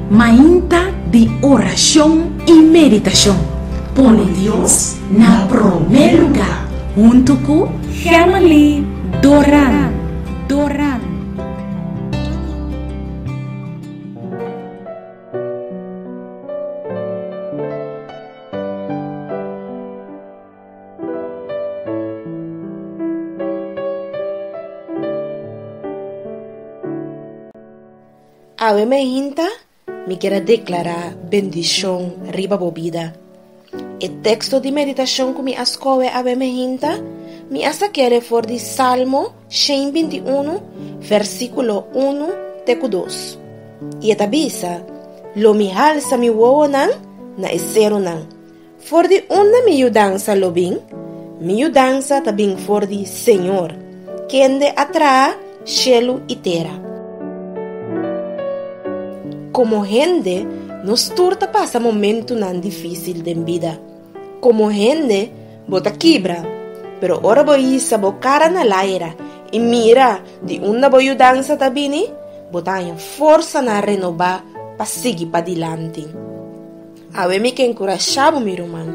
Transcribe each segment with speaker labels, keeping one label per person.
Speaker 1: Mainta de oração e meditação. Põe Deus na primeiro lugar. Junto com Heavenly Doran.
Speaker 2: Ave me hinta, me quero declarar bendição riba bobida. O texto de meditação que me ascoe ave me hinta, me asa quere for de Salmo 121, versículo 1 teco 2. E eta bisa, lo mi halsa mi wowo nan, na esero nan. For de una mi yudanza lo bin, mi yudanza tabing for de Senhor, kende atraa cielo e terra. Como gente, nos turta passa momento nan difícil de vida. Como gente, bota quebra, pero ora boisa bo cara na laira e mira de uma boa dança tabini, botanha força na renovar para seguir para dilante. Ave me que encorajava mi irmão.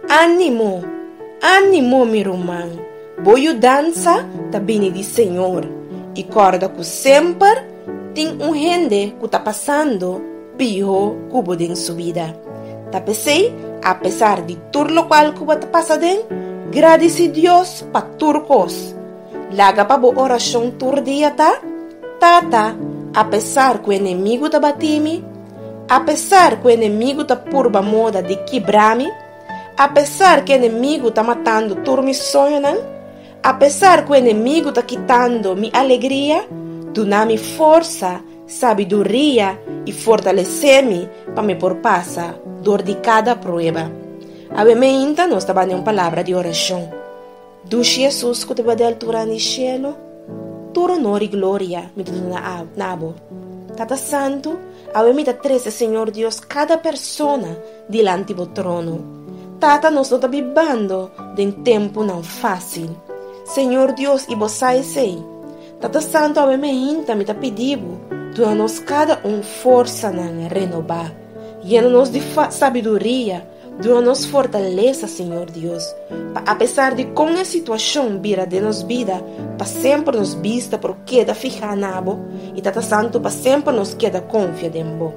Speaker 2: Ânimo, mi irmão. Boa dança tabini de Senhor e corda que sempre tem gente que está passando pior que pode em sua vida. Tapesei, apesar de tudo o qual que está passando, agradece a Deus para turcos. Laga para a oração todo dia, tá? Tata, apesar que o inimigo está batendo, apesar que o inimigo está por moda de quebrar-me, apesar que o inimigo está matando todos os meus sonhos, apesar que o inimigo está quitando minha alegria, dá-me força, sabedoria e fortalecer-me para me pôr passar dor de cada prova. Obviamente, nós estamos em uma palavra de oração. Do Jesus que te vai dar altura no cielo, todo honor e glória me dá na abo. Tata Santo, obviamente, treze, Senhor Deus, cada pessoa diante do trono. Tata, nós estamos vivendo de um tempo não fácil. Senhor Deus, e você sei. Tata Santo, ave me hinta, me tá pedindo, dá-nos cada força na renovar, llena-nos de sabedoria, dá-nos fortaleza, Senhor Deus, apesar de como a situação vira de nos vida, para sempre nos vista por queda fija nabo, e Tata Santo, para sempre nos queda confia dembo.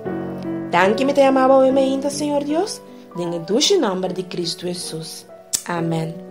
Speaker 2: Tanque me te amava, ave me hinta, Senhor Deus, em o nome de Cristo Jesus. Amém.